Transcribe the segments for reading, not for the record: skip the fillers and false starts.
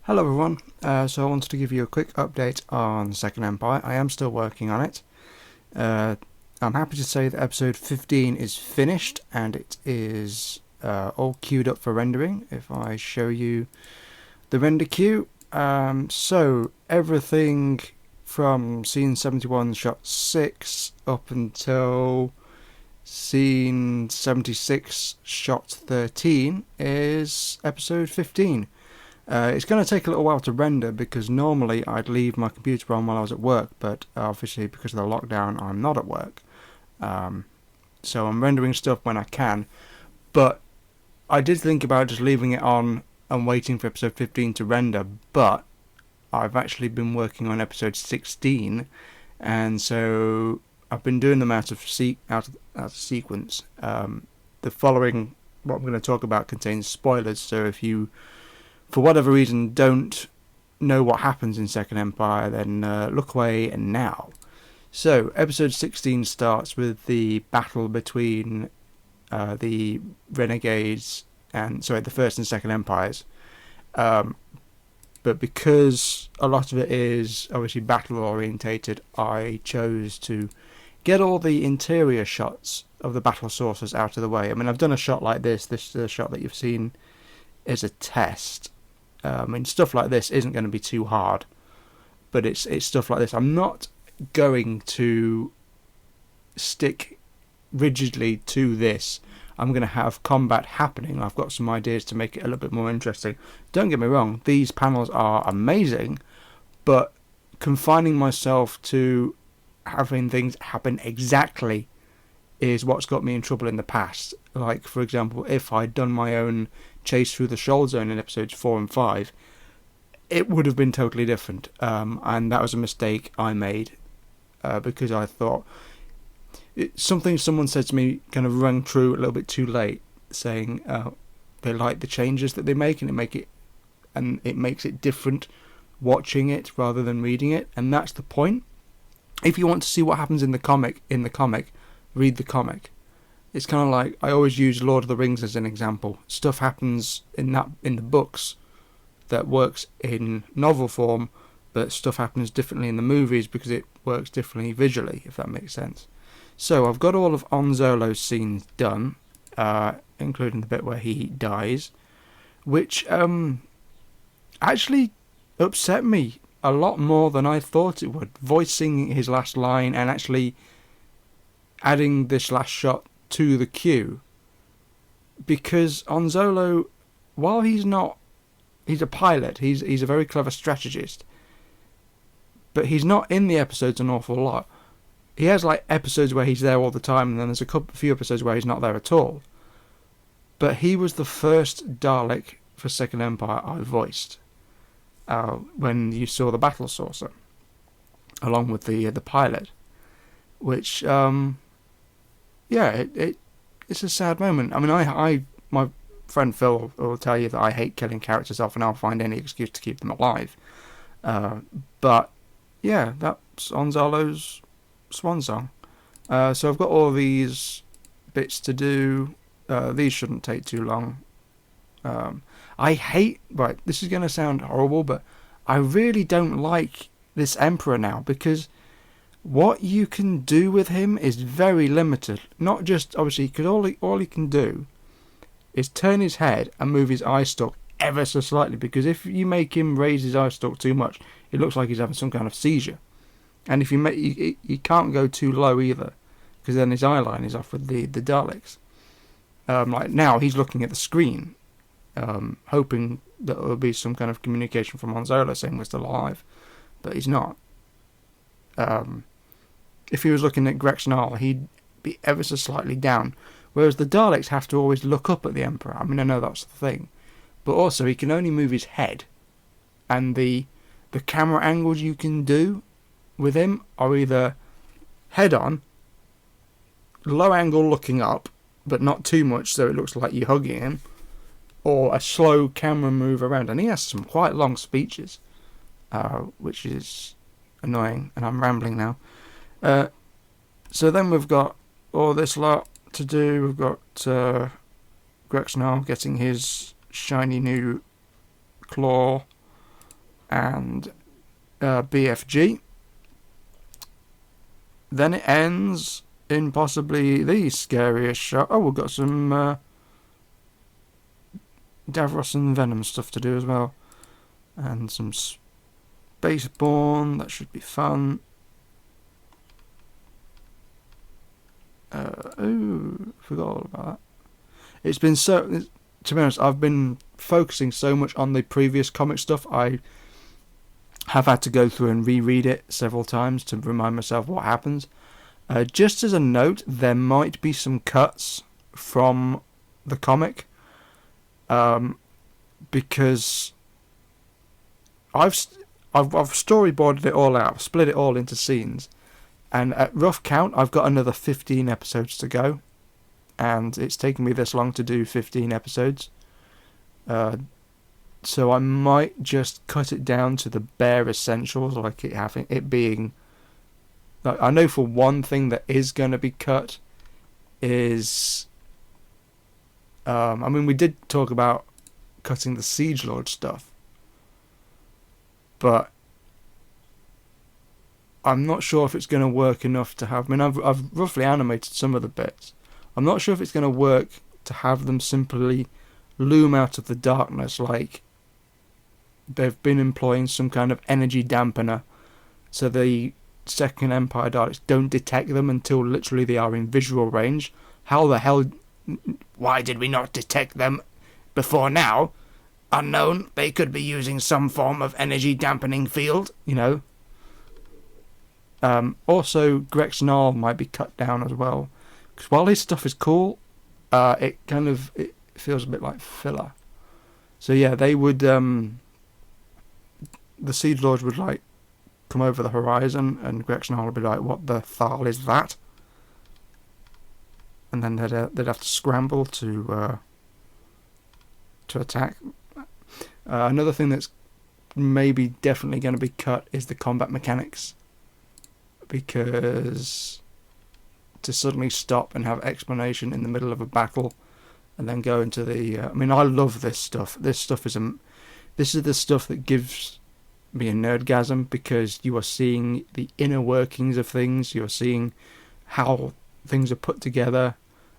Hello everyone, so I wanted to give you a quick update on Second Empire. I am still working on it. I'm happy to say that episode 15 is finished and it is all queued up for rendering. If I show you the render queue, so everything from scene 71 shot 6 up until scene 76 shot 13 is episode 15. It's going to take a little while to render because normally I'd leave my computer on while I was at work, but obviously because of the lockdown I'm not at work. So I'm rendering stuff when I can, but I did think about just leaving it on and waiting for episode 15 to render, but I've actually been working on episode 16, and so I've been doing them out of sequence. The following, what I'm going to talk about, contains spoilers, so if you for whatever reason don't know what happens in Second Empire, then look away now. So episode 16 starts with the battle between the renegades and the First and Second Empires, but because a lot of it is obviously battle orientated, I chose to get all the interior shots of the battle sources out of the way. I mean, I've done a shot like this. This is a shot that you've seen is a test. Stuff like this isn't going to be too hard, but it's stuff like this. I'm not going to stick rigidly to this. I'm going to have combat happening. I've got some ideas to make it a little bit more interesting. Don't get me wrong, these panels are amazing, but confining myself to having things happen exactly is what's got me in trouble in the past. Like, for example, if I'd done my own chase through the shoal zone in episodes 4 and 5, it would have been totally different. And that was a mistake I made because I thought someone said to me kind of rang true a little bit too late, saying they like the changes that they make, and it makes it different watching it rather than reading it, and that's the point. If you want to see what happens in the comic, read the comic. It's kind of like, I always use Lord of the Rings as an example. Stuff happens in the books that works in novel form, but stuff happens differently in the movies because it works differently visually, if that makes sense. So I've got all of Zolo's scenes done, including the bit where he dies, which actually upset me a lot more than I thought it would. Voicing his last line and actually adding this last shot to the queue, because Zolo, while he's a pilot, he's a very clever strategist, but he's not in the episodes an awful lot. He has like episodes where he's there all the time, and then there's a few episodes where he's not there at all. But he was the first Dalek for Second Empire I voiced when you saw the battle saucer, along with the pilot, which it's a sad moment. I mean, my friend Phil will tell you that I hate killing characters off, and I'll find any excuse to keep them alive. But yeah, that's Zolo's swan song. So I've got all these bits to do. These shouldn't take too long. This is going to sound horrible, but I really don't like this Emperor now, because what you can do with him is very limited. Not just, obviously, because all he can do is turn his head and move his eye stalk ever so slightly, because if you make him raise his eye stalk too much, it looks like he's having some kind of seizure. And if you can't go too low either, because then his eye line is off with the Daleks. Like now, he's looking at the screen, hoping that there will be some kind of communication from Zolo saying we're still alive, but he's not. If he was looking at Grexnal, he'd be ever so slightly down, whereas the Daleks have to always look up at the Emperor. I mean, I know that's the thing, but also he can only move his head, and the camera angles you can do with him are either head on, low angle looking up, but not too much so it looks like you're hugging him, or a slow camera move around. And he has some quite long speeches, which is annoying, and I'm rambling now. So then we've got all this lot to do. We've got Grexnal getting his shiny new claw. and BFG. Then it ends in possibly the scariest shot. Oh, we've got some Davros and Venom stuff to do as well. And some Spaceborne, that should be fun. Forgot all about that. It's been so... To be honest, I've been focusing so much on the previous comic stuff, I have had to go through and reread it several times to remind myself what happens. Just as a note, there might be some cuts from the comic, because I've storyboarded it all out, split it all into scenes, and at rough count, I've got another 15 episodes to go, and it's taken me this long to do 15 episodes. So I might just cut it down to the bare essentials, like it being... Like, I know for one thing that is going to be cut is... I mean, we did talk about cutting the Siege Lord stuff, but I'm not sure if it's going to work enough to have... I mean, I've roughly animated some of the bits. I'm not sure if it's going to work to have them simply loom out of the darkness like they've been employing some kind of energy dampener, so the Second Empire Daleks don't detect them until literally they are in visual range. How the hell... Why did we not detect them before now? Unknown. They could be using some form of energy dampening field, you know. Also, Grex Gnarl might be cut down as well, because while his stuff is cool, it feels a bit like filler. So yeah, they would... the Siege Lords would like come over the horizon, and Grex Gnarl would be like, "What the thal is that?" And then they'd have to scramble to attack. Another thing that's maybe definitely going to be cut is the combat mechanics, because to suddenly stop and have explanation in the middle of a battle and then go into the... I mean, I love this stuff. This is the stuff that gives me a nerdgasm, because you are seeing the inner workings of things. You're seeing how things are put together.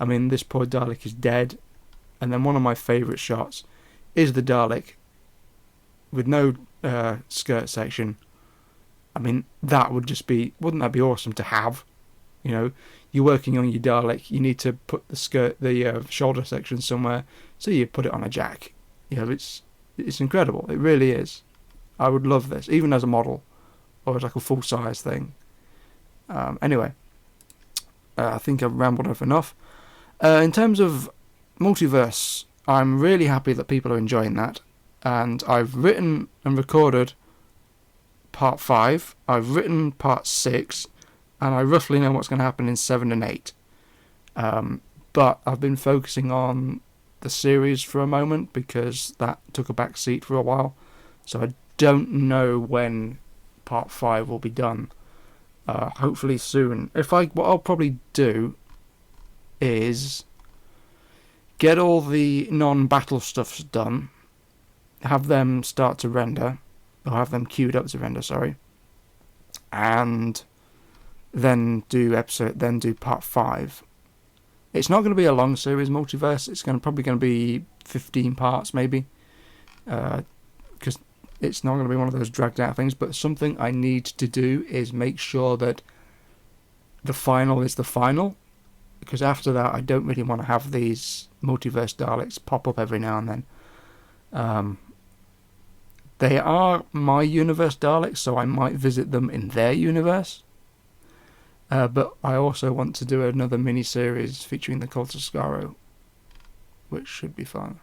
I mean, this poor Dalek is dead, and then one of my favourite shots is the Dalek with no skirt section. I mean, that would just be... Wouldn't that be awesome to have? You know, you're working on your Dalek, you need to put the shoulder section somewhere, so you put it on a jack. You know, it's incredible. It really is. I would love this, even as a model, or as like a full-size thing. Anyway, I think I've rambled off enough. In terms of multiverse, I'm really happy that people are enjoying that, and I've written and recorded part 5, I've written part 6, and I roughly know what's going to happen in 7 and 8. But I've been focusing on the series for a moment, because that took a back seat for a while, so I don't know when part 5 will be done. Hopefully soon. What I'll probably do is get all the non-battle stuffs done, have them start to render, or have them queued up to render, sorry, and then do part 5. It's not going to be a long series, Multiverse. It's probably going to be 15 parts, maybe, because it's not going to be one of those dragged out things. But something I need to do is make sure that the final is the final, because after that I don't really want to have these Multiverse Daleks pop up every now and then. They are my universe Daleks, so I might visit them in their universe. But I also want to do another mini-series featuring the Cult of Skaro, which should be fun.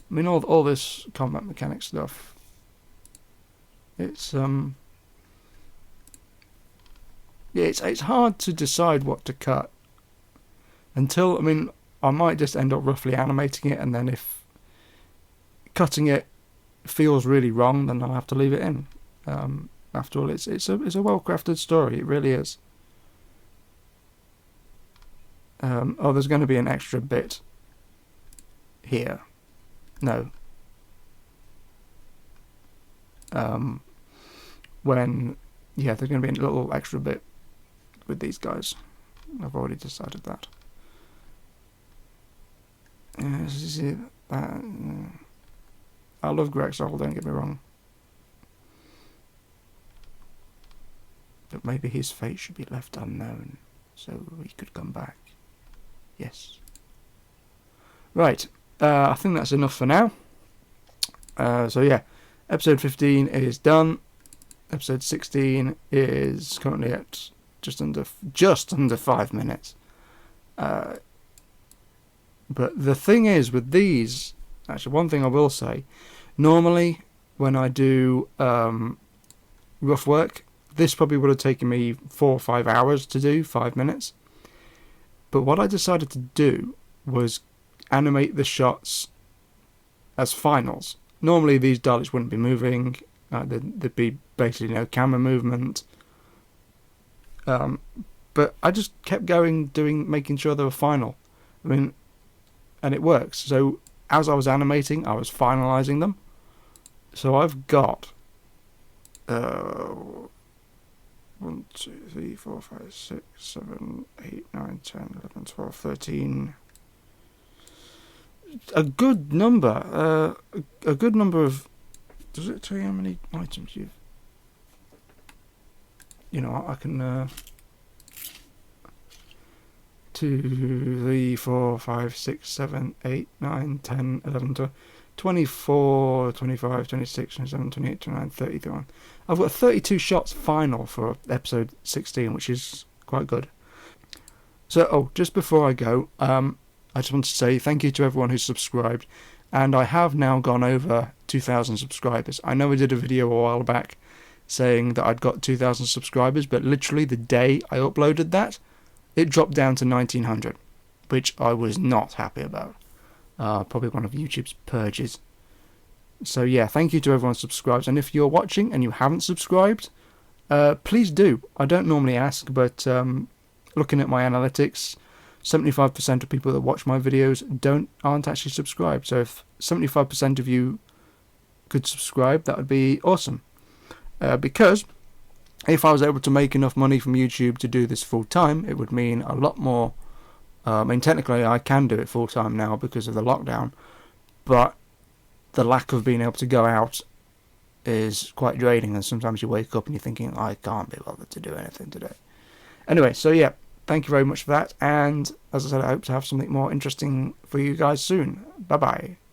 I mean, all this combat mechanic stuff, it's hard to decide what to cut until... I mean, I might just end up roughly animating it, and then if cutting it feels really wrong, then I'll have to leave it in. After all, it's a well-crafted story. It really is. There's going to be an extra bit here. No. when, yeah, there's going to be a little extra bit with these guys. I've already decided that. I love Greg Zolo, don't get me wrong. But maybe his fate should be left unknown, so he could come back. Yes. Right, I think that's enough for now. So yeah, episode 15 is done. Episode 16 is currently at just under 5 minutes. But the thing is with these, actually one thing I will say, normally when I do rough work, this probably would have taken me 4 or 5 hours to do, 5 minutes. But what I decided to do was animate the shots as finals. Normally these Daleks wouldn't be moving, there'd be basically no camera movement. But I just kept going, making sure they were final. I mean, and it works. So as I was animating, I was finalizing them. So I've got 1, 2, 3, 4, 5, 6, 7, 8, 9, 10, 11, 12, 13. A good number. A good number of. Does it tell you how many items you've? You know, I can. 2, 3, 4, 5, 6, 7, 8, 9, 10, 11, 12, 24, 25, 26, 27, 28, 29, 30, 31. I've got 32 shots final for episode 16, which is quite good. So, just before I go, I just want to say thank you to everyone who's subscribed, and I have now gone over 2,000 subscribers. I know I did a video a while back saying that I'd got 2,000 subscribers, but literally the day I uploaded that, it dropped down to 1,900, which I was not happy about. Probably one of YouTube's purges. So yeah, thank you to everyone who subscribes, and if you're watching and you haven't subscribed, please do. I don't normally ask, but looking at my analytics, 75% of people that watch my videos aren't actually subscribed. So if 75% of you could subscribe, that would be awesome. Because if I was able to make enough money from YouTube to do this full time, it would mean a lot more. I mean, technically I can do it full time now because of the lockdown, but the lack of being able to go out is quite draining, and sometimes you wake up and you're thinking, I can't be bothered to do anything today. Anyway, so yeah, thank you very much for that, and as I said, I hope to have something more interesting for you guys soon. Bye bye.